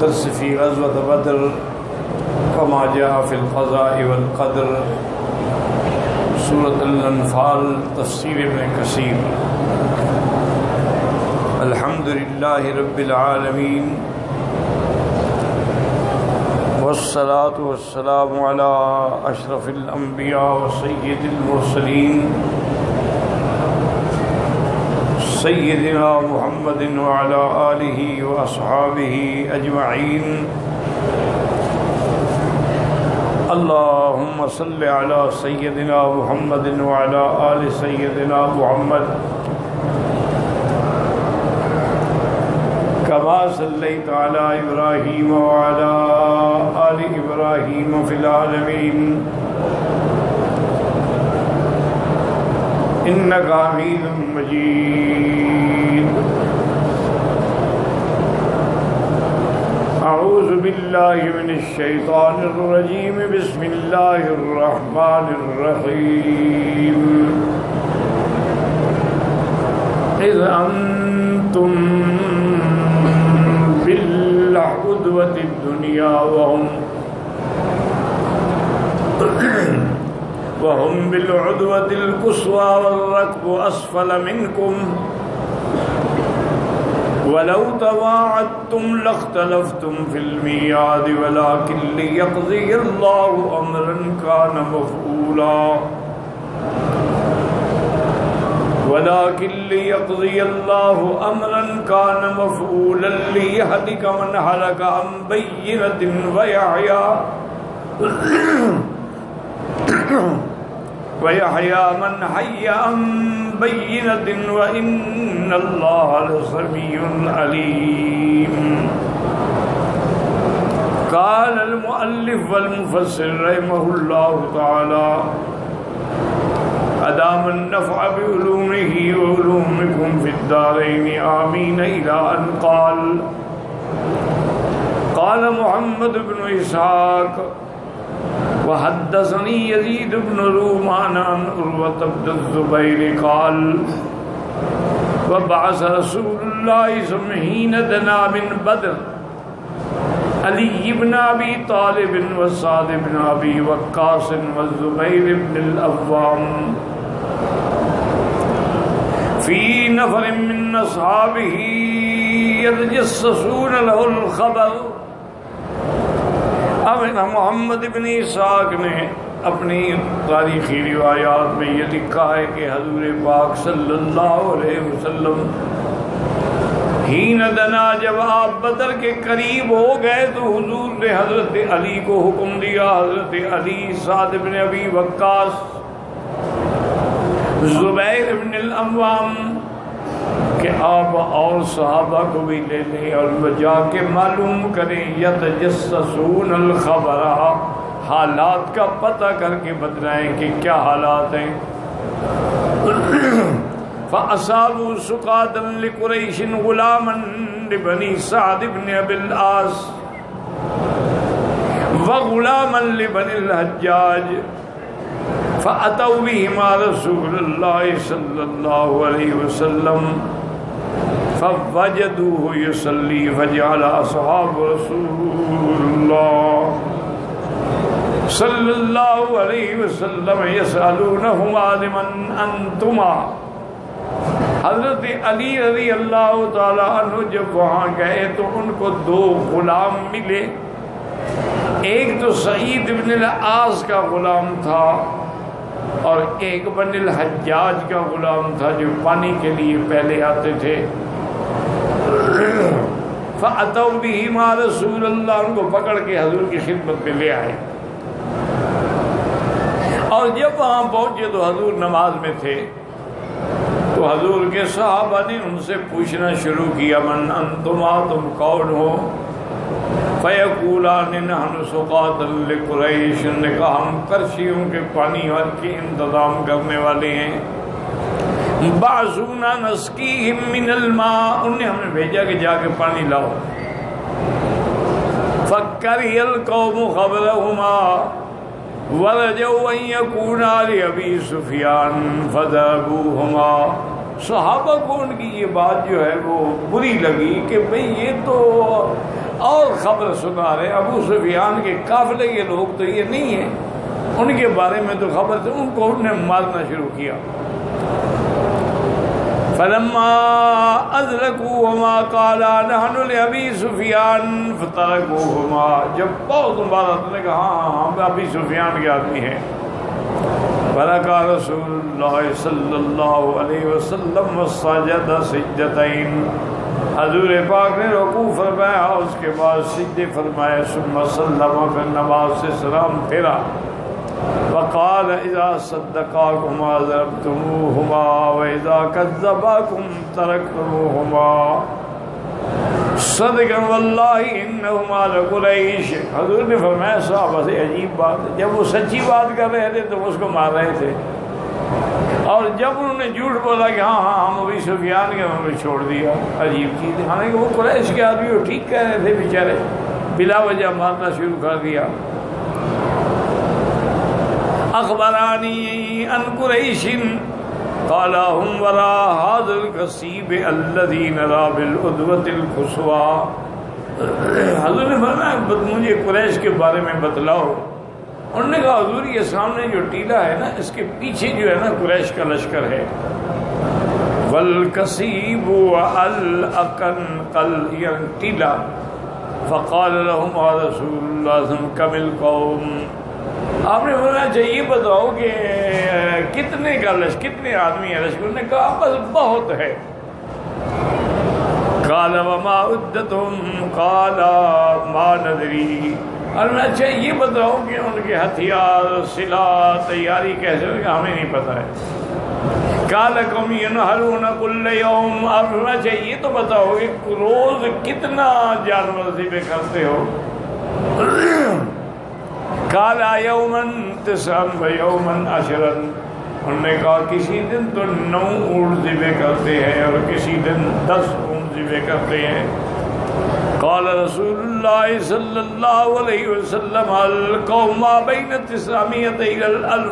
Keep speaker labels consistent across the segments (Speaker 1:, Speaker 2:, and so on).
Speaker 1: الدرس في غزوة بدر وما جاء في القضاء والقدر سورة الانفال تفسیر ابن کثیر. الحمد للہ رب العالمین والصلاة والسلام على اشرف الانبیاء وسید المرسلین سیدنا محمد وعلى آلہ واصحابہ اجمعین. اللهم صل على سيدنا محمد وعلى آل سيدنا محمد كما صليت على إبراهيم وعلى آل إبراهيم في العالمين إنك حميد مجيد. اعوذ باللہ من الشیطان الرجیم. بسم اللہ الرحمن الرحیم. اذ انتم بالعدوة الدنیا وهم بالعدوة القصوى والركب اسفل منكم ولو تواعدتم لاختلفتم في الميعاد ولكن ليقضي الله أمرا كان مفعولا ليهلك من هلك عن بينة ويحيى من حي عن بينة وإن الله لسميع عليم. قال المؤلف والمفسر رحمه الله تعالى أدام النفع بعلومه وعلومكم في الدارين آمين. إلى أن قال محمد بن إسحاق وحدثني يزيد بن رومان عن عروة بن الزبير قال وبعث رسول الله حين دنا من بدر علي بن أبي طالب وسعد بن أبي وقاص والزبير بن العوام في نفر من أصحابه يتجسسون له الخبر. اب محمد بن اسحاق نے اپنی تاریخی روایات میں یہ لکھا ہے کہ حضور پاک صلی اللہ علیہ وسلم ہین دنا جب آپ بدر کے قریب ہو گئے تو حضور نے حضرت علی کو حکم دیا. حضرت علی، سعد بن ابی وقاص، زبیر بن العوام کہ آپ اور صحابہ کو بھی لے لیں اور وہ جا کے معلوم کریں. یتجسسون الخبر، حالات کا پتہ کر کے بتلائیں کہ کیا حالات ہیں. فَأَصَابُوا سُقَاطًا لِقُرَيْشٍ غُلَامًا لِبَنِي سَعْدِ بْنِ أَبِي الْعَاصِ وَغُلَامًا لِبَنِي الْحَجَّاجِ فَأَتَوْا بِهِمَا رَسُولَ اللَّهِ صَلَّى اللَّهُ عَلَيْهِ وَسَلَّمَ فَوَجَدُوهُ يُصَلِّي فَجَعَلَ أَصْحَابُ رَسُولِ اللَّهِ صَلَّى اللَّهُ عَلَيْهِ وَسَلَّمَ يَسْأَلُونَهُمَا لِمَنْ أَنْتُمَا. حضرت علی رضی اللہ تعالی عنہ جب وہاں گئے تو ان کو دو غلام ملے. ایک تو سعید بن العاص کا غلام تھا اور ایک بن الحجاج کا غلام تھا جو پانی کے لیے پہلے آتے تھے. فَأَتَوْا بِهِمَا رَسُولَ اللَّهِ، ان کو پکڑ کے حضور کی خدمت میں لے آئے. اور جب وہاں پہنچے تو حضور نماز میں تھے تو حضور کے صحابہ نے ان سے پوچھنا شروع کیا من انتما، تم کون ہو؟ فَيَقُولَانِ نَحْنُ سُقَاطًا لِقُرَيْشٍ، نے کہا ہم قرشیوں کے پانی کے انتظام کرنے والے ہیں. بَعْثُونَا نَسْقِيهِمْ مِنَ الْمَاءِ، انہیں ہمیں بھیجا کہ جا کے پانی لاؤ. فَكَرِهَ الْقَوْمُ خَبْرَهُمَا وَرَجَوْا أَن يَكُونَا لِأَبِي سُفْيَانَ فَذَهَبُوهُمَا صحابہ کو ان کی یہ بات جو ہے وہ بری لگی کہ بھئی یہ تو اور خبر سنا رہے، ابو سفیان کے قافلے کے لوگ تو یہ نہیں ہیں، ان کے بارے میں تو خبر تھی، ان کو انہوں نے مارنا شروع کیا۔ فلما ادرکوہما قالا نحن لأبی سفیان فترکوہما، جب بہت مبارک نے کہا ہاں ہم ابی سفیان کے آدمی ہیں۔ فرکع رسول اللہ صلی اللہ علیہ وسلم وسجد سجدتین، حضور پاک نے رکوع فرمایا، اس کے بعد سجدے فرمائے، ثم سلم، پھر نماز سے سلام پھیرا، وقال اذا صدقاكما ضربتموهما واذا كذباكم تركتموهما صدقا واللہ انہما لقریش۔ حضور نے فرمایا صحابہ سے عجیب بات ہے، جب وہ سچی بات کر رہے تھے تو اس کو مار رہے تھے، اور جب انہوں نے جھوٹ بولا کہ ہاں ہاں ہم ابی سفیان کے، انہوں نے چھوڑ دیا۔ عجیب چیز ہے، حالانکہ وہ قریش کے آدمی وہ ٹھیک کہہ رہے تھے بیچارے، بلا وجہ مارنا شروع کر دیا۔ اخبرانی ان قریش قال هم وراء هذا الكسيب الذي نرى بالعدوة القصوى، حضور نے فرمایا مجھے قریش کے بارے میں بتلاؤ۔ انہوں نے کہا حضور یہ سامنے جو ٹیلا ہے نا، اس کے پیچھے جو ہے نا قریش کا لشکر ہے۔ والکسیب والاقنقل، یہ ٹیلا۔ فقال لهم رسول اللہ صلی اللہ علیہ وسلم کم القوم، آپ نے بولنا چاہیے بتاؤ کہ کتنے کا لشکر، کتنے آدمی ہیں لشکر؟ انہوں نے کہا بس بہت ہے۔ قال وما عدتهم قال ما ندری، اور میں اچھا یہ بتاؤ کہ ان کے ہتھیار، سلاح، تیاری کیسے ہوگی؟ ہمیں نہیں پتہ ہے۔ قال قوم ينهرون كل يوم، آپ میں اچھا یہ تو بتاؤ کہ روز کتنا جانور ذبح کرتے ہو؟ قال یوما 9 ویوما 10، انہوں نے کہا کسی دن تو 9 اونٹ ذبح کرتے ہیں اور کسی دن 10 اونٹ ذبح کرتے ہیں۔ قال رسول اللہ صلی اللہ علیہ وسلم القوم ما بین 900 إلى 1000،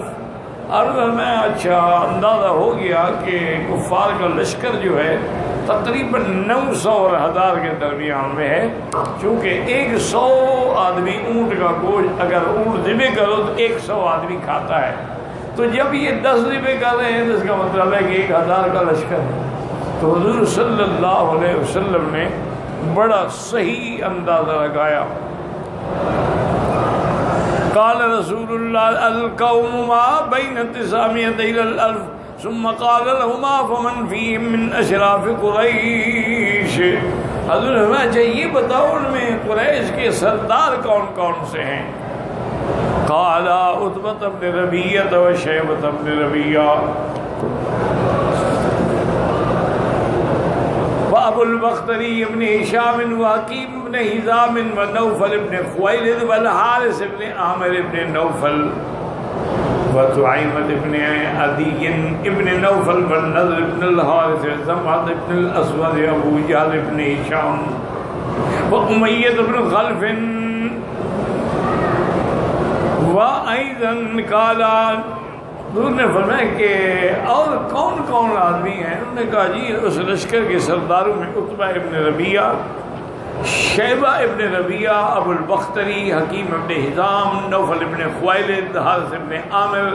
Speaker 1: اور میں اچھا اندازہ ہو گیا کہ کفار کا لشکر جو ہے تقریباً 900 اور 1000 کے درمیان میں ہے، چونکہ 100 آدمی اونٹ کا گوشت اگر اونٹ ذبح کرو تو 100 آدمی کھاتا ہے، تو جب یہ 10 ذبح کر رہے ہیں تو اس کا مطلب ہے کہ 1000 کا لشکر ہے۔ تو حضور صلی اللہ علیہ وسلم نے بڑا صحیح اندازہ لگایا۔ قال رسول اللہ القوم ما بین 900 إلى 1000، ثم قال لهما فمن فيهم من اشراف قریش، حضور ہمیں چاہیے بتاؤ ان میں قریش کے سردار کون کون سے ہیں؟ قال عتبۃ بن ربیعہ و شیبۃ بن ربیعہ وابو البختری ابن ہشام وحکیم بن حزام ونوفل ابن خویلد والحارث ابن عامر ابن نوفل وطعیمة ابن عدی ابن نوفل والنضر ابن الحارث زمعة ابن الاسود ابو جہل ابن ہشام وامیۃ ابن خلف وأيضا قال، حضور نے فرمایا کہ اور کون کون آدمی ہیں؟ انہوں نے کہا جی اس لشکر کے سرداروں میں عتبہ ابن ربیعہ، شیبہ ابن ربیعہ، ابو البختری، حکیم ابن حزام، نوفل ابن خویلد، حارث ابن عامر،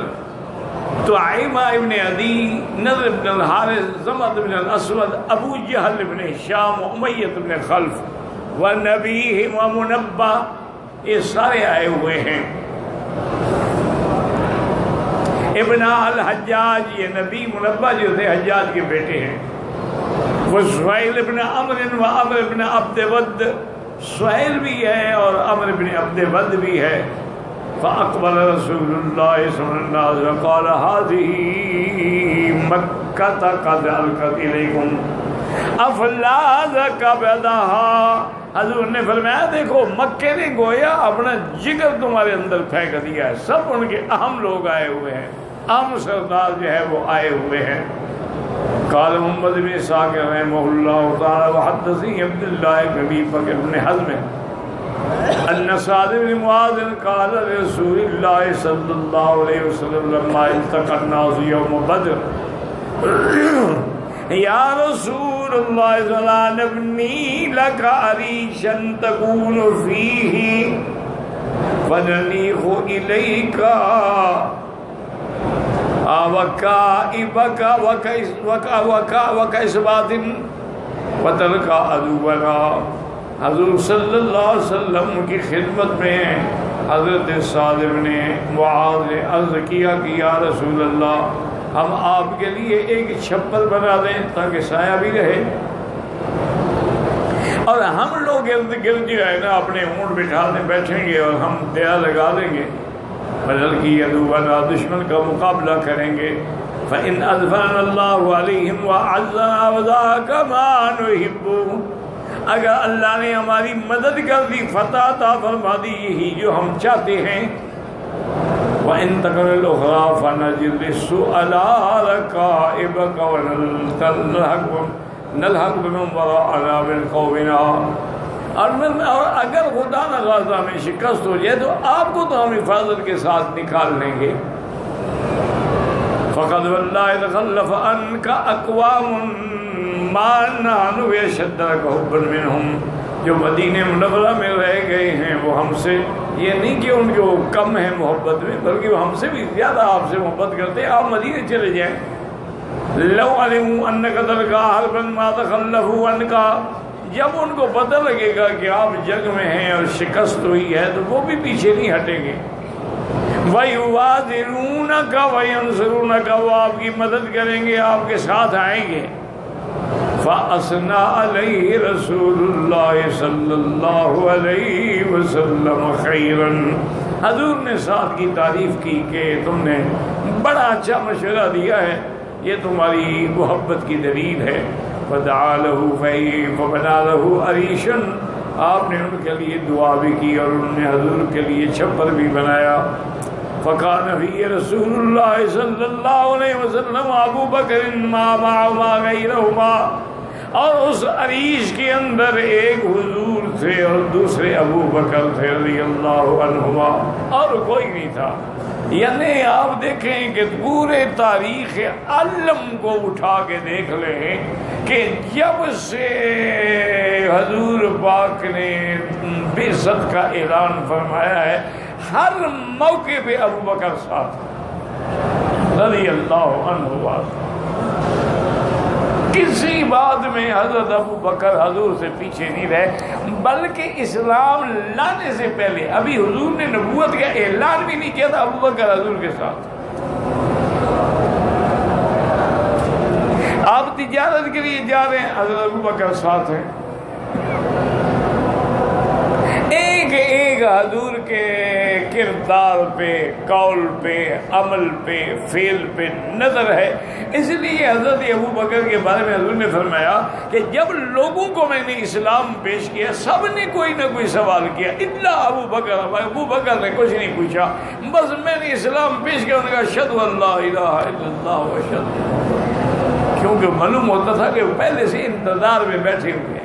Speaker 1: طعیمہ ابن عدی، نضر ابن الحارث، زمعة ابن الاسود، ابو جہل ابن ہشام، امیۃ ابن خلف ونبیہ ومنبہ، یہ سارے آئے ہوئے ہیں۔ ابن الحجاج، یہ نبی منبہ جو تھے حجاج کے بیٹے ہیں، وہ سہیل ابن عمر و عمر ابن عبد ود، سہیل بھی ہے اور عمر ابن عبد ود بھی ہے۔ فاقبل رسول اللہ صلی اللہ علیہ وسلم قال هذه مکہ قد القت الیکم افلاذ کبدها، حضور نے فرمایا دیکھو مکے نے گویا اپنا جگر تمہارے اندر پھینک دیا ہے، سب ان کے اہم لوگ آئے ہوئے ہیں، اہم سردار جو ہے وہ آئے ہوئے ہیں۔ قال محمد بن اسحاق رحمہ اللہ تعالی وحدثني عبد الله بن ابي بكر بن حزم ان سعد بن معاذ قال لرسول الله صلى الله عليه وسلم لما التقى الناس يوم بدر یا رسول اللہ ذلا نبنی لک عریشا تکون فیہ فنلیخ الیک وکاسبات وتلقى عدونا. حضور صلی اللہ علیہ وسلم کی خدمت میں حضرت صادق نے معاذ نے عرض کیا کہ یا رسول اللہ ہم آپ کے لیے ایک چھپر بنا دیں تاکہ سایہ بھی رہے، اور ہم لوگ ارد گرد جو ہے نا اپنے اونٹ بٹھا دیں بیٹھیں گے اور ہم دیرا لگا دیں گے، بدل کی عدونا دشمن کا مقابلہ کریں گے. فإن أظفرنا الله عليهم وعزنا وذاك ما نحب، اگر اللہ نے ہماری مدد کر دی، فتح عطا فرما دی، یہی جو ہم چاہتے ہیں. وإن تكن الأخرى فنجد السؤال ركائبك ونلحق بمن وراءنا من قومنا. اور اگر خدا نہ غازہ میں شکست ہو جائے تو آپ کو تو ہم حفاظت کے ساتھ نکال لیں گے. فقد والله تخلف عنك اقوام ما نحن اشد لك حبا منهم، جو مدینہ منورہ میں رہ گئے ہیں وہ ہم سے، یہ نہیں کہ ان کو کم ہے محبت میں، بلکہ وہ ہم سے بھی زیادہ آپ سے محبت کرتے ہیں. آپ مدینہ چلے جائیں. لو علموا انك تلقى حربا ما تخلفوا عنك، جب ان کو پتہ لگے گا کہ آپ جنگ میں ہیں اور شکست ہوئی ہے تو وہ بھی پیچھے نہیں ہٹیں گے. وَيُوَادِرُونَكَ وَيَنْصُرُونَكَ، وہ آپ کی مدد کریں گے، آپ کے ساتھ آئیں گے. فَأَثْنَى عَلَيْهِ رَسُولُ اللَّهِ صلی اللہ علیہ وسلم خَيْرًا، حضور نے ساتھ کی تعریف کی کہ تم نے بڑا اچھا مشورہ دیا ہے، یہ تمہاری محبت کی دلیل ہے. فَدَعَا لَهُ فَبَنَا لَهُ عَرِيشًا، آپ نے ان کے لیے دعا بھی کی اور انہوں نے حضور کے لیے چھپر بھی بنایا. فَقَانَ فِي رسول اللہ صلی اللہ علیہ وسلم ابو بکر ما غیرہما، اور اس عریش کے اندر ایک حضور تھے اور دوسرے ابو بکر تھے رضی اللہ عنہما، اور کوئی نہیں تھا. یعنی آپ دیکھیں کہ پورے تاریخ عالم کو اٹھا کے دیکھ لیں کہ جب سے حضور پاک نے بعثت کا اعلان فرمایا ہے ہر موقع پہ ابو بکر ساتھ رضی اللہ عنہ. کسی بات میں حضرت ابو بکر حضور سے پیچھے نہیں رہے، بلکہ اسلام لانے سے پہلے ابھی حضور نے نبوت کا اعلان بھی نہیں کیا تھا، ابو بکر حضور کے ساتھ. آپ تجارت کے لیے جا رہے ہیں، حضرت ابو بکر ساتھ ہیں. ایک حضور کے کردار پہ، قول پہ، عمل پہ، فعل پہ نظر ہے. اس لیے حضرت ابو بکر کے بارے میں حضور نے فرمایا کہ جب لوگوں کو میں نے اسلام پیش کیا سب نے کوئی نہ کوئی سوال کیا، الا ابو بکر. ابو بکر نے کچھ نہیں پوچھا، بس میں نے اسلام پیش کیا، انہوں نے کہا اشہد ان لا الہ الا اللہ و اشہد، کیونکہ معلوم ہوتا تھا کہ وہ پہلے سے انتظار میں بیٹھے ہوئے ہیں.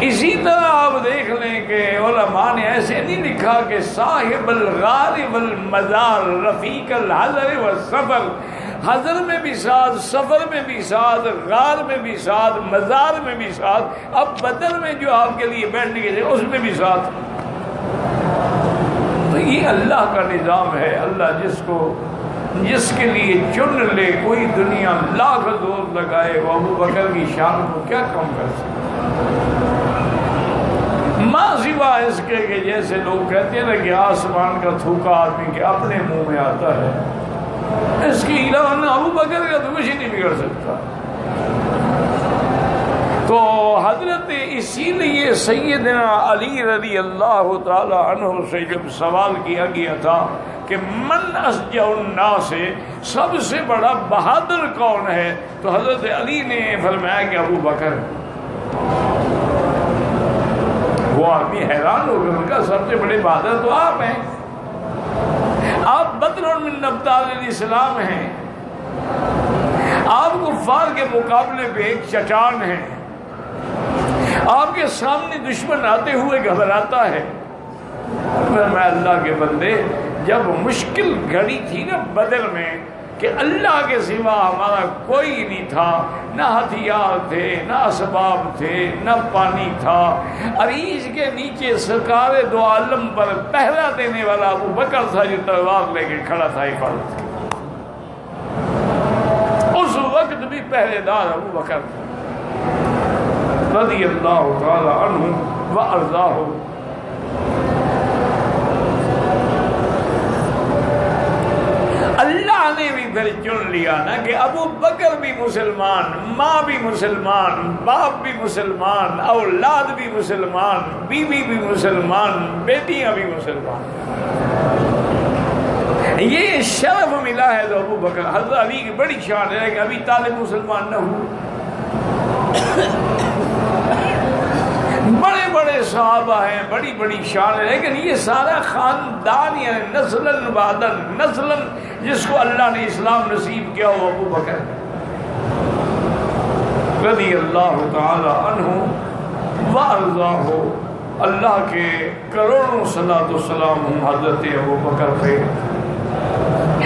Speaker 1: اسی طرح آپ دیکھ لیں کہ علماء نے ایسے نہیں لکھا کہ صاحب الغار والمزار رفیق الحضر والسفر، حضر میں بھی ساتھ، سفر میں بھی ساتھ، غار میں بھی ساتھ، مزار میں بھی ساتھ، اب بدر میں جو آپ کے لیے بیٹھنے کے اس میں بھی ساتھ. تو یہ اللہ کا نظام ہے. اللہ جس کے لیے چن لے، کوئی دنیا لاکھ زور لگائے وہ ابو بکر کی شان کو کیا کم کر سکتا. ماں سوا اس کے کہ جیسے لوگ کہتے ہیں کہ آسمان کا تھوکا آدمی کے اپنے منہ میں آتا ہے، اس کی علاوہ ابو بکر کا تو کچھ نہیں بگڑ سکتا. تو حضرت اسی لیے سیدنا علی رضی اللہ تعالی عنہ سے جب سوال کیا گیا تھا کہ من اشجع الناس، سب سے بڑا بہادر کون ہے، تو حضرت علی نے فرمایا کہ ابو بکر. وہ آدمی حیران ہو گیا، ان کا سب سے بڑے بہادر تو آپ ہیں، آپ بدر من ابطال الاسلام ہیں، آپ کفار کے مقابلے پہ ایک چٹان ہیں، آپ کے سامنے دشمن آتے ہوئے گھبراتا ہے. میں اللہ کے بندے، جب مشکل گھڑی تھی نا بدر میں، کہ اللہ کے سوا ہمارا کوئی نہیں تھا، نہ ہتھیار تھے، نہ اسباب تھے، نہ پانی تھا۔ عریش کے نیچے سرکار دو عالم پر پہرا دینے والا ابو بکر تھا جو تلوار لے کے کھڑا تھا حفاظت کے۔ اس وقت بھی پہرے دار ابو بکر رضی اللہ تعالی عنہ وارضاہ۔ اللہ نے بھی پھر چن لیا نا کہ ابو بکر بھی مسلمان، ماں بھی مسلمان، باپ بھی مسلمان، اولاد بھی مسلمان، بیوی بھی مسلمان، بیٹیاں بھی مسلمان۔ یہ شرف ملا ہے تو ابو بکر، حضرت علی کی بڑی شان ہے کہ ابھی طالب مسلمان نہ ہو۔ بڑے بڑے صحابہ ہیں، بڑی بڑی شان ہے، لیکن یہ سارا خاندان یعنی نسلاً بعد نسلاً جس کو اللہ نے اسلام نصیب کیا وہ ابو بکر رضی اللہ تعالی عنہ وارضاہ۔ اللہ کے کروڑوں صلاۃ والسلام حضرت ابو بکر پہ۔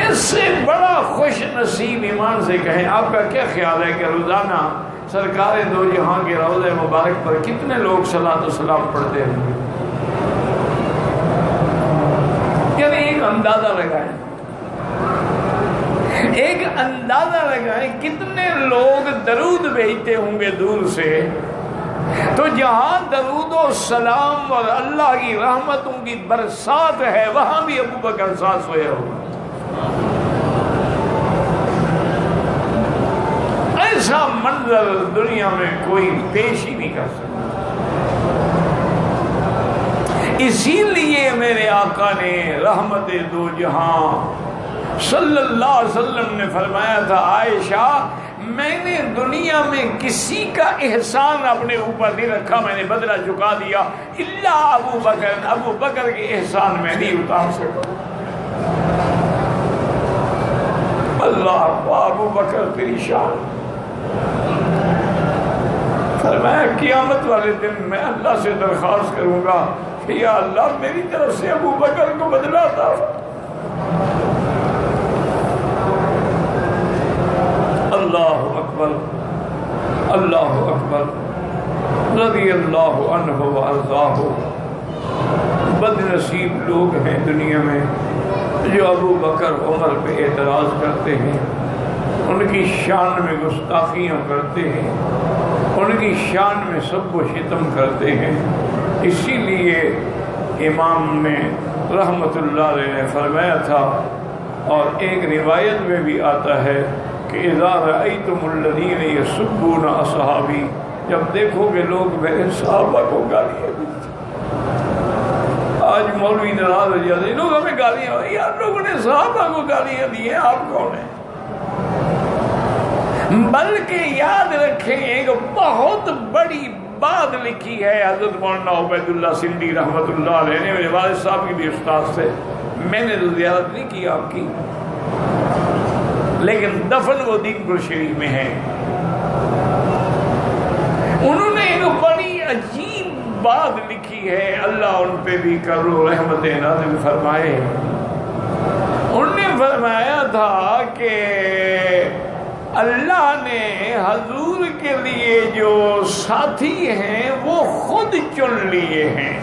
Speaker 1: اس سے بڑا خوش نصیب ایمان سے کہیں آپ کا کیا خیال ہے کہ روزانہ سرکار دو جہاں کے روضہ مبارک پر کتنے لوگ صلاۃ والسلام پڑھتے ہیں؟ یعنی ایک اندازہ لگائیں، ایک اندازہ لگائیں کتنے لوگ درود بھیجتے ہوں گے دور سے۔ تو جہاں درود و سلام اور اللہ کی رحمتوں کی برسات ہے وہاں بھی ابو بکر ساتھ سویا ہوگا۔ ایسا منظر دنیا میں کوئی پیش ہی نہیں کر سکتا۔ اسی لیے میرے آقا نے رحمت دو جہاں صلی اللہ علیہ وسلم نے فرمایا تھا، عائشہ میں نے دنیا میں کسی کا احسان اپنے اوپر نہیں رکھا، میں نے بدلہ چکا دیا، الا ابو بکر، ابو بکر کے احسان میں نہیں اتار سکا۔ اللہ ابو بکر تیری شان۔ فرمایا قیامت والے دن میں اللہ سے درخواست کروں گا کہ یا اللہ میری طرف سے ابو بکر کو بدلہ عطا۔ اللہ اکبر، اللہ اکبر، رضی اللہ عنہ وارضاہ۔ بد نصیب لوگ ہیں دنیا میں جو ابو بکر عمر پہ اعتراض کرتے ہیں، ان کی شان میں گستاخیاں کرتے ہیں، ان کی شان میں سب و شتم کرتے ہیں۔ اسی لیے امام نے رحمت اللہ علیہ نے فرمایا تھا، اور ایک روایت میں بھی آتا ہے کہ اذا رأیتم الذین یسبون اصحابی، جب دیکھو کہ لوگ میرے صحابہ کو گالیاں دیتے۔ آج مولوی ناراض ہو جاتے ہیں، لوگ ہمیں گالیاں، یار لوگوں نے صحابہ کو گالیاں دی ہیں، آپ کون ہیں؟ بلکہ یاد رکھیں ایک بہت بڑی بات لکھی ہے حضرت مولانا عبید اللہ سندھی رحمت اللہ علیہ نے، میرے والد صاحب کی بھی استاد سے، میں نے تو زیارت نہیں کی آپ کی، لیکن دفن وہ دین پور شریف میں ہے۔ انہوں نے ایک بڑی عجیب بات لکھی ہے، اللہ ان پہ بھی کرو رحمت نازل فرمائے۔ انہوں نے فرمایا تھا کہ اللہ نے حضور کے لیے جو ساتھی ہیں وہ خود چن لیے ہیں۔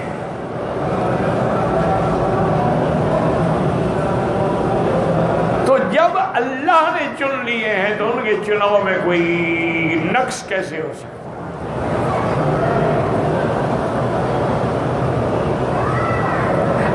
Speaker 1: تو جب اللہ نے چن لیے ہیں تو ان کے چناؤ میں کوئی نقص کیسے ہو سکتا؟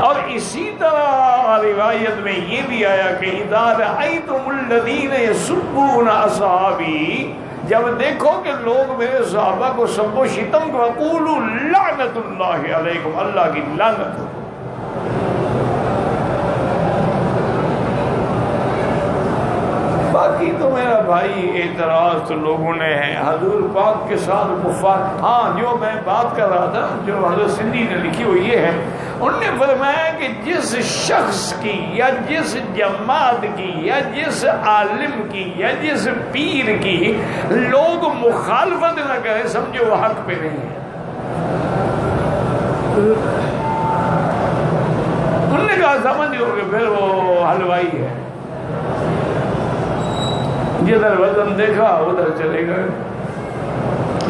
Speaker 1: اور اسی طرح روایت میں یہ بھی آیا کہ اذا رأیتم الذین یسبون اصحابی، جب دیکھو کہ لوگ میرے صحابہ کو سب و شتم کو، فقولوا لعنت اللہ علیکم، اللہ کی لعنت ہو۔ باقی تو میرا بھائی اعتراض تو لوگوں نے ہے حضور پاک کے ساتھ کفار۔ ہاں جو میں بات کر رہا تھا جو حضرت سندھی نے لکھی وہ یہ ہے، انہوں نے فرمایا کہ جس شخص کی یا جس جماعت کی یا جس عالم کی یا جس پیر کی لوگ مخالفت نہ کریں سمجھو وہ حق پہ نہیں ہے۔ انہوں نے کہا سمجھو کہ پھر وہ حلوائی ہے۔ جدھر وزن دیکھا ادھر چلے گئے.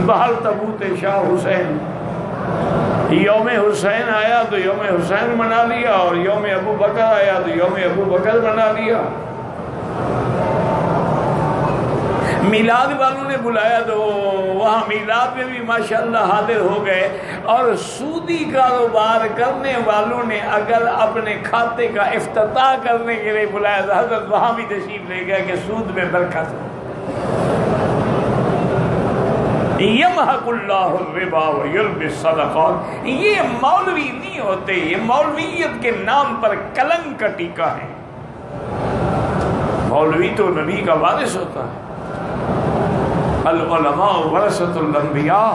Speaker 1: بہر تبوت شاہ حسین، یوم حسین آیا تو یوم حسین منا لیا، اور یوم ابو بکر آیا تو یوم ابو بکر منا لیا. میلاد والوں نے بلایا تو وہاں میلاد میں بھی ماشاءاللہ حاضر ہو گئے. اور سودی کاروبار کرنے والوں نے اگر اپنے کھاتے کا افتتاح کرنے کے لیے بلایا تو حضرت وہاں بھی تشریف لے گیا کہ سود میں برکت ہو. یمحق اللہ الربا ویربی الصدقات. یہ مولوی نہیں ہوتے، یہ مولویت کے نام پر کلنک کا ٹیکا ہے. مولوی تو نبی کا وارث ہوتا ہے. العلماء ورثۃ الانبیاء.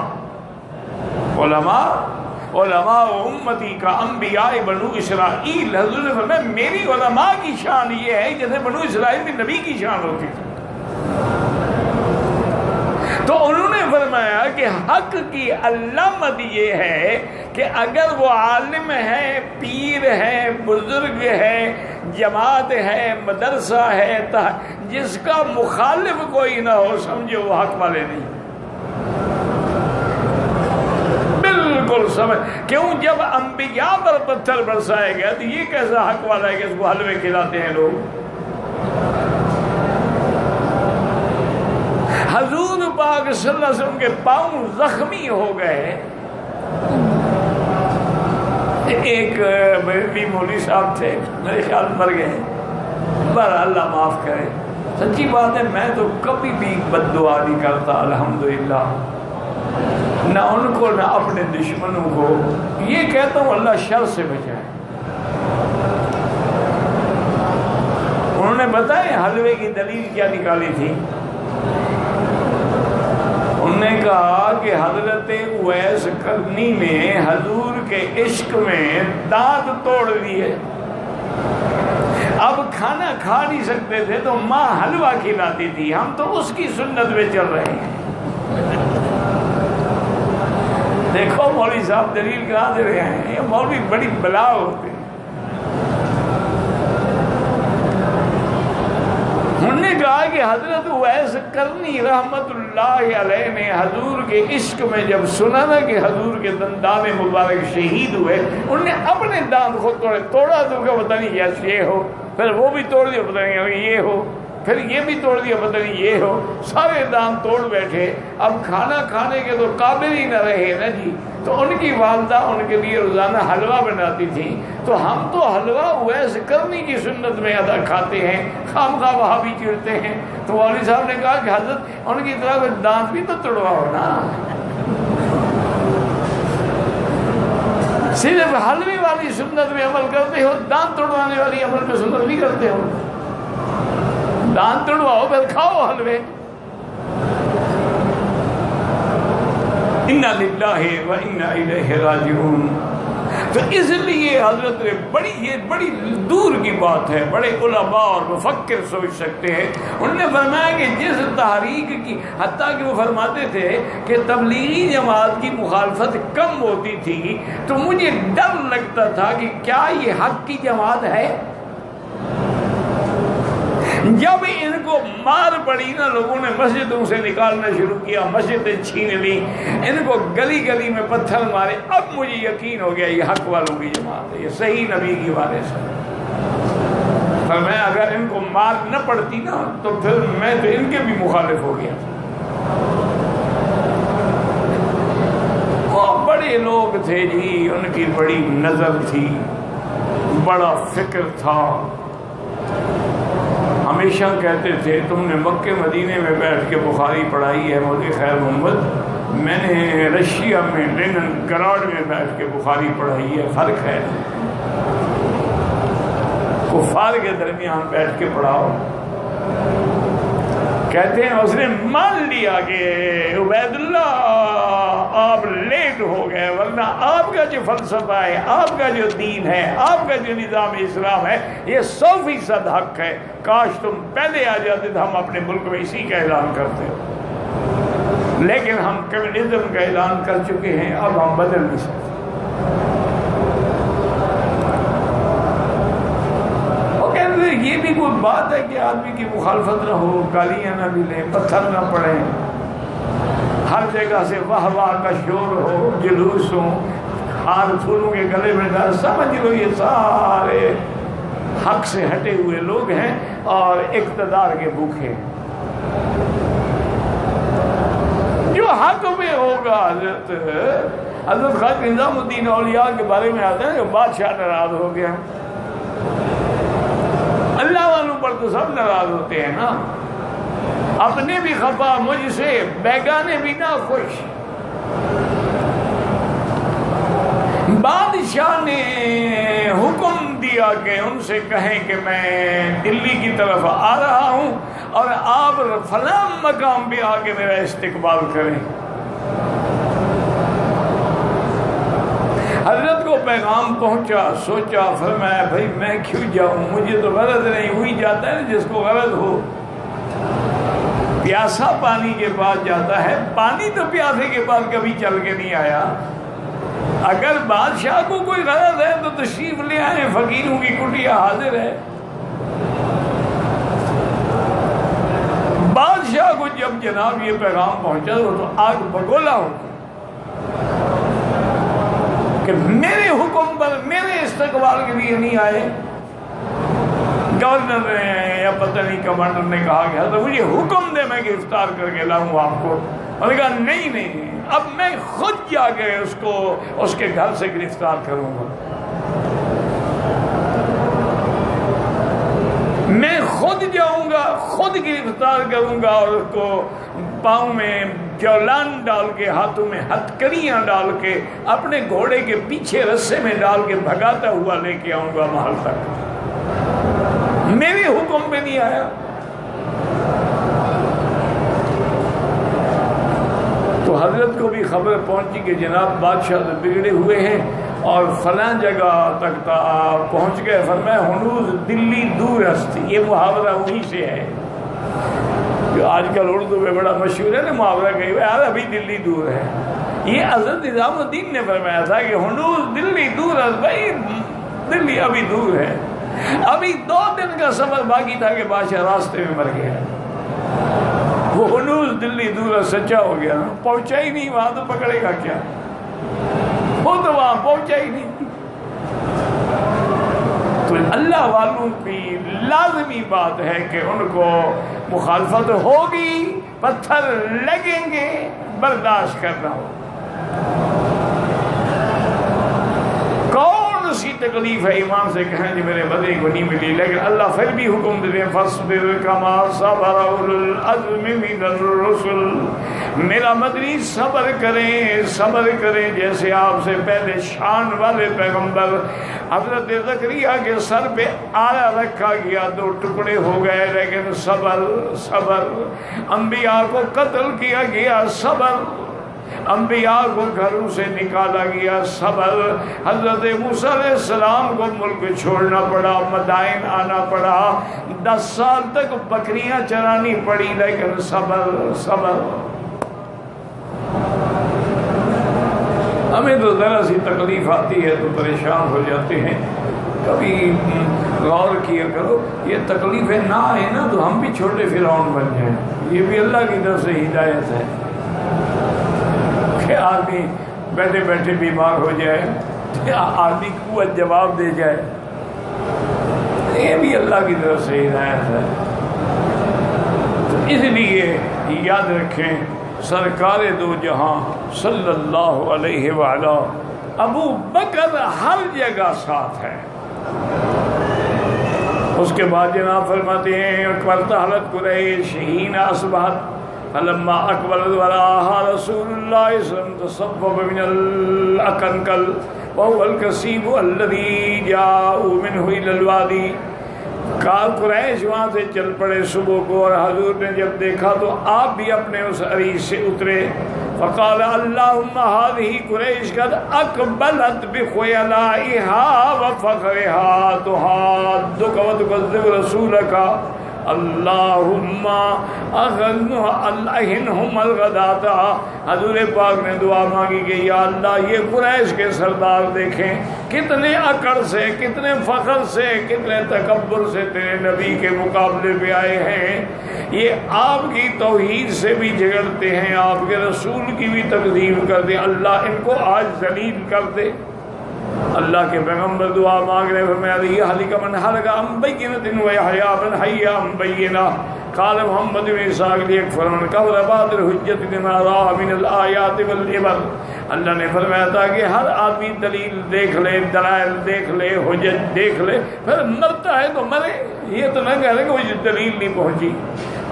Speaker 1: علماء امتی کا انبیاء بنو اسرائیل. حضور نے فرمایا میری علماء کی شان یہ ہے جیسے بنو اسرائیل میں نبی کی شان ہوتی تھی. تو انہوں نے فرمایا کہ حق کی علامت یہ ہے کہ اگر وہ عالم ہے، پیر ہے، بزرگ ہے، جماعت ہے، مدرسہ ہے، جس کا مخالف کوئی نہ ہو، سمجھو وہ حق والے نہیں. بالکل سمجھ. کیوں؟ جب انبیاء پر پتھر برسائے گئے تو یہ کیسا حق والا ہے کہ اس کو حلوے کھلاتے ہیں لوگ. حضور پاک صلی اللہ علیہ وسلم کے پاؤں زخمی ہو گئے. ایک بھی مولوی صاحب تھے، میرے خیال مر گئے، پر اللہ معاف کرے. سچی بات ہے میں تو کبھی بھی بد دعا نہیں کرتا الحمدللہ، نہ ان کو نہ اپنے دشمنوں کو. یہ کہتا ہوں اللہ شر سے بچائے. انہوں نے بتایا حلوے کی دلیل کیا نکالی تھی. انہوں نے کہا کہ حضرت اویس قرنی نے حضور کے عشق میں دانت توڑ دیے. اب کھانا کھا نہیں سکتے تھے تو ماں حلوہ کھلاتی تھی، ہم تو اس کی سنت میں چل رہے ہیں. دیکھو مولوی صاحب دلیل کہاں دے رہے ہیں. یہ مولوی بڑی بلا ہوتے ہیں. انہوں نے کہا کہ حضرت اویس قرنی رحمت اللہ علیہ نے حضور کے عشق میں جب سنا نا کہ حضور کے دندان مبارک شہید ہوئے، انہوں نے اپنے دانت خود توڑا تو کہ پتہ نہیں یس یہ ہو، پھر وہ بھی توڑ دیا پتہ نہیں یہ ہو، پھر یہ بھی توڑ دیا پتہ نہیں یہ ہو. سارے دانت توڑ بیٹھے. اب کھانا کھانے کے تو قابل ہی نہ رہے نا جی. تو ان کی والدہ ان کے لیے روزانہ حلوہ بناتی تھی. تو ہم تو حلوہ اویس قرنی کی سنت میں ادا کھاتے ہیں، خام خواہ وہاں بھی چڑھتے ہیں. تو مولوی صاحب نے کہا کہ حضرت ان کی طرح دانت بھی تو توڑواؤ نا. صرف حلوے والی سنت میں عمل کرتے ہو، دانت توڑوانے والی عمل میں سنت نہیں کرتے ہو. دانت توڑواؤ پھر کھاؤ حلوے. انا للہ و انا الیہ راجعون. تو اس لیے حضرت نے یہ بڑی دور کی بات ہے، بڑے علماء اور مفکر سوچ سکتے ہیں. انہوں نے فرمایا کہ جس تحریک کی، حتیٰ کہ وہ فرماتے تھے کہ تبلیغی جماعت کی مخالفت کم ہوتی تھی تو مجھے ڈر لگتا تھا کہ کیا یہ حق کی جماعت ہے. جب ان کو مار پڑی نا، لوگوں نے مسجدوں سے نکالنا شروع کیا، مسجدیں چھین لی، ان کو گلی گلی میں پتھر مارے. اب مجھے یقین ہو گیا یہ حق والوں کی جماعت ہے، یہ صحیح نبی کی وارث ہے. پر میں اگر ان کو مار نہ پڑتی نا تو پھر میں تو ان کے بھی مخالف ہو گیا. وہ بڑے لوگ تھے جی، ان کی بڑی نظر تھی، بڑا فکر تھا. ہمیشہ کہتے تھے تم نے مکے مدینے میں بیٹھ کے بخاری پڑھائی ہے مولوی خیر محمد، میں نے رشیا میں لینن گراڈ میں بیٹھ کے بخاری پڑھائی ہے. فرق ہے، کفار کے درمیان بیٹھ کے پڑھاؤ. کہتے ہیں اس نے مان لیا کہ عبید اللہ آپ لیٹ ہو گئے، ورنہ آپ کا جو فلسفہ ہے، آپ کا جو دین ہے، آپ کا جو نظام اسلام ہے، یہ 100% حق ہے. کاش تم پہلے آ جاتے تو ہم اپنے ملک میں اسی کا اعلان کرتے. لیکن ہم کمیونزم کا اعلان کر چکے ہیں، اب ہم بدل نہیں سکتے. وہ کہتے ہیں یہ بھی کوئی بات ہے کہ آدمی کی مخالفت نہ ہو، گالیاں نہ ملیں، پتھر نہ پڑیں، ہر جگہ سے واہ واہ کا شور ہو، جلوس ہو، ہار پھولوں کے گلے میں ڈال، سمجھ لو یہ سارے حق سے ہٹے ہوئے لوگ ہیں اور اقتدار کے بھوکے۔ جو حق میں ہوگا، حضرت خواجہ نظام الدین اولیاء کے بارے میں آتا ہے کہ بادشاہ ناراض ہو گیا، اللہ والوں پر تو سب ناراض ہوتے ہیں نا، اپنے بھی خفا مجھ سے، بیگانے بھی نہ خوش۔ بادشاہ نے حکم دیا کہ ان سے کہیں کہ میں دلی کی طرف آ رہا ہوں اور آپ فلاں مقام پہ آ کے میرا استقبال کریں۔ حضرت کو پیغام پہنچا، سوچا، فرمایا بھائی میں کیوں جاؤں، مجھے تو غرض نہیں، ہوئی جاتا ہے جس کو غرض ہو۔ پیاسا پانی کے پاس جاتا ہے، پانی تو پیاسے کے پاس کبھی چل کے نہیں آیا۔ اگر بادشاہ کو کوئی غرض ہے تو تشریف لے آئیں، فقیروں کی کٹیا حاضر ہے۔ بادشاہ کو جب جناب یہ پیغام پہنچا تو آگ بگولا ہو کہ میرے حکم پر میرے استقبال کے لیے نہیں آئے۔ گورنر نے یا پتہ نہیں کمانڈر نے کہا کہ حضرت مجھے حکم دے میں گرفتار کر کے لاؤں آپ کو۔ انہوں نے کہا نہیں، اب میں خود جا کے اس کے گھر سے گرفتار کروں گا، میں خود جاؤں گا، خود گرفتار کروں گا اور اس کو پاؤں میں جولان ڈال کے، ہاتھوں میں ہتکڑیاں ڈال کے، اپنے گھوڑے کے پیچھے رسے میں ڈال کے بھگاتا ہوا لے کے آؤں گا محل تک، میرے حکم پہ نہیں آیا۔ تو حضرت کو بھی خبر پہنچی کہ جناب بادشاہ تو بگڑے ہوئے ہیں اور فلاں جگہ تک پہنچ گئے۔ فرمایا ہنوز دلی دور است، یہ محاورہ وہیں سے ہے جو آج کل اردو میں بڑا مشہور ہے نا، محاورہ کہی ہوئے یار ابھی دلی دور ہے۔ یہ حضرت نظام الدین نے فرمایا تھا کہ ہنوز دلی دور است، بھائی دلی ابھی دور ہے، ابھی 2 دن کا سفر باقی تھا کہ بادشاہ راستے میں مر گیا۔ وہ ہنوز دلی دور سچا ہو گیا، پہنچا ہی نہیں، وہاں تو پکڑے گا کیا، وہ تو وہاں پہنچا ہی نہیں۔ تو اللہ والوں کی لازمی بات ہے کہ ان کو مخالفت ہوگی، پتھر لگیں گے، برداشت کرنا ہو۔ کون سی تکلیف ہے ایمان سے کہیں کہ میرے بدے کو نہیں ملی، لیکن اللہ پھر بھی حکم دے دیں فاصبر کما صبر اولو العزم من الرسل، میرا مدنی صبر کریں جیسے آپ سے پہلے شان والے پیغمبر حضرت زکریا کے سر پہ آیا رکھا گیا، 2 ٹکڑے ہو گئے، لیکن صبر، انبیاء کو قتل کیا گیا، صبر، انبیاء کو گھروں سے نکالا گیا، صبر، حضرت موسیٰ علیہ السلام کو ملک چھوڑنا پڑا، مدائن آنا پڑا، 10 سال تک بکریاں چرانی پڑی، لیکن صبر۔ ہمیں تو ذرا سی تکلیف آتی ہے تو پریشان ہو جاتے ہیں، کبھی غور کیا کرو، یہ تکلیفیں نہ آئے نا تو ہم بھی چھوٹے فرعون بن جائیں، یہ بھی اللہ کی طرف سے ہدایت ہے کہ آدمی بیٹھے بیٹھے بیمار ہو جائے، آدمی قوت جواب دے جائے، یہ بھی اللہ کی طرف سے ہدایت ہے۔ اس لیے یاد رکھیں سرکار دو جہاں صلی اللہ علیہ وآلہ، ابو بکر ہر جگہ ساتھ ہے۔ اس کے بعد جناب فرماتے ہیں اکبرت حلت قریش حین اصبحت فلما اقبلت وراءها رسول اللہ صلی اللہ علیہ وسلم تصفف من الاکنکل وهو الکسیب الذی جاءوا منه الى الوادی، قریش وہاں سے چل پڑے صبح کو، اور حضور نے جب دیکھا تو آپ بھی اپنے اس عریش سے اترے، فقال اللہم هذه قریش قد اقبلت بخیلائها وفخرها تحادک وتکذب رسولک اللہم اہنہم الغداۃ، حضور پاک نے دعا مانگی کہ یا اللہ یہ قریش کے سردار دیکھیں کتنے اکڑ سے، کتنے فخر سے، کتنے تکبر سے تیرے نبی کے مقابلے پہ آئے ہیں، یہ آپ کی توحید سے بھی جھگڑتے ہیں، آپ کے رسول کی بھی تقدیم کر دے، اللہ ان کو آج ذلیل کر دے۔ اللہ کے پیغمبر دعا مانگ رہے، فرمایا یہلک من ہلک عن بینۃ ویحیی من حی عن بینہ۔ قال محمد بن اسحاق لیکفر من کفر بعد الحجۃ بما رأى من الآیات والعبر۔ اللہ نے فرمایا تھا کہ ہر آدمی دلیل دیکھ لے، دلائل دیکھ لے، حجت دیکھ لے، پھر مرتا ہے تو مرے، یہ تو نہ کہہ رہے کہ مجھے دلیل نہیں پہنچی۔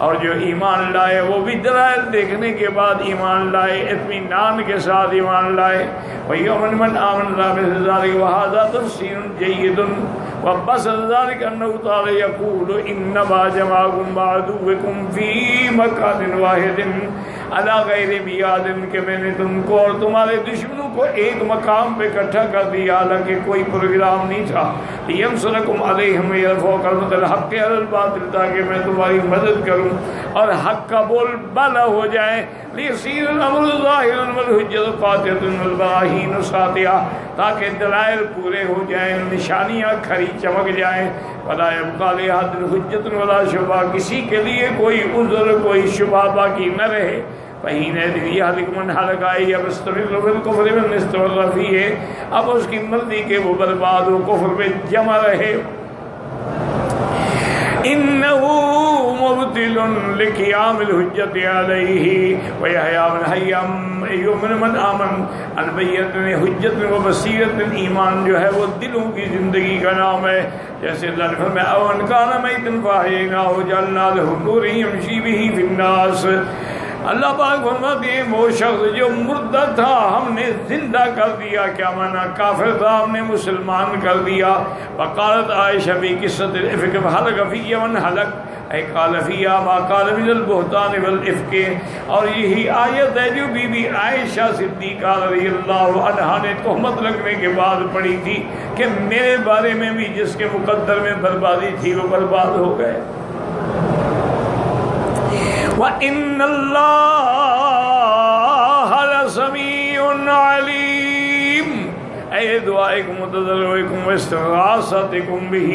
Speaker 1: اور جو ایمان لائے وہ بھی دلائل دیکھنے کے بعد ایمان لائے، اطمینان کے ساتھ ایمان لائے۔ وَيَوْمَ مَنْ آمَنَ بِمِثْلِ ذَلِكَ وَهَذَا تَفْسِيرٌ جَيِّدٌ وَبَصَّرَ ذَلِكَ أَنَّهُ تَعَالَى يَقُولُ إِنَّمَا جَمَعَكُمْ بِعَدُوِّكُمْ فِي مَكَانٍ وَاحِدٍ عَلَىٰ غَيْرِ مِيعَادٍ، کہ میں نے تم کو اور تمہارے دشمنوں کو ایک مقام پہ اکٹھا کر دیا، حالانکہ کوئی پروگرام نہیں تھا۔ لِيَنصُرَكُمْ عَلَيْهِمْ وَيَرْفَعَ كَلِمَةَ الْحَقِّ عَلَى الْبَاطِلِ، تاکہ میں تمہاری مدد کروں اور حق کا بول بالا ہو جائے۔ لِيَصِيرَ الْأَمْرُ ظَاهِرًا وَالْحُجَّةُ قَاطِعَةٌ وَالْبَرَاهِينُ سَاطِعَةٌ، تاکہ دلائل پورے ہو جائیں، نشانیاں کھری چمک جائیں۔ وَلَا يَبْقَىٰ لِأَحَدٍ حُجَّةٌ وَلَا شُبْهَةٌ، کسی کے لیے کوئی عذر کوئی شبہ باقی نہ رہے۔ فَحِينَئِذٍ يَهْلِكُ مَنْ هَلَكَ أَن يَسْتَمِرَّ فِي الْكُفْرِ مَنْ اسْتَمَرَّ فِيهِ، اب اس کی مرضی کہ وہ برباد ہو، کفر میں جمع رہے۔ إِنَّهُ مُبْطِلٌ لِقِيَامِ الْحُجَّةِ عَلَيْهِ وَيَحْيَىٰ مَنْ حَيَّ عَن يُؤْمِنُ مَنْ آمَنَ عَن بَيِّنَةٍ حُجَّةٍ وَبَصِيرَةٍ۔ ایمان جو ہے وہ دلوں کی زندگی کا نام ہے، جیسے اللہ نے فرمایا أَوْ مَنْ كَانَ مَيْتًا فَأَحْيَيْنَاهُ وَجَعَلْنَا لَهُ نُورًا يَمْشِي بِهِ فِي النَّاسِ۔ اللہ پاک فرماتے ہیں وہ شخص جو مردہ تھا ہم نے زندہ کر دیا، کیا مانا کافر تھا ہم نے مسلمان کر دیا۔ وقالت عائشہ فی قصۃ الافک فہلک فی من ہلک، اے قال فیہا ما قال من البہتان والافک۔ اور یہی آیت ہے جو بی بی عائشہ صدیقہ رضی اللہ عنہا نے تہمت لگنے کے بعد پڑھی تھی کہ میرے بارے میں بھی جس کے مقدر میں بربادی تھی وہ برباد ہو گئے۔ وَإِنَّ اللَّهَ لَسَمِيعٌ عَلِيمٌ، اے دعائکم وتضرعکم واستغاثتکم بہ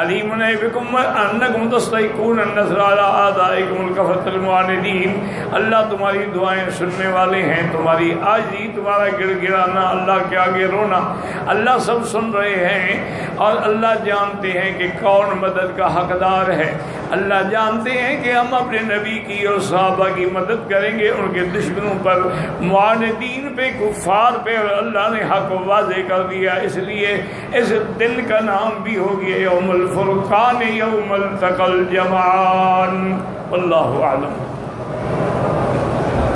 Speaker 1: علیم بکم انکم تستحقون النصر علی اعدائکم الکفرۃ المعاندین۔ اللہ تمہاری دعائیں سننے والے ہیں، تمہاری عاجزی، تمہارا گڑ گڑانا، اللہ کے آگے رونا، اللہ سب سن رہے ہیں، اور اللہ جانتے ہیں کہ کون مدد کا حقدار ہے۔ اللہ جانتے ہیں کہ ہم اپنے نبی کی اور صحابہ کی مدد کریں گے ان کے دشمنوں پر، معاندین پہ، کفار پہ، اور اللہ نے حق واضح کر دیا۔ اس لیے اس دن کا نام بھی ہو گیا یوم الفرقان، یوم التقى الجمعان۔ واللہ اعلم۔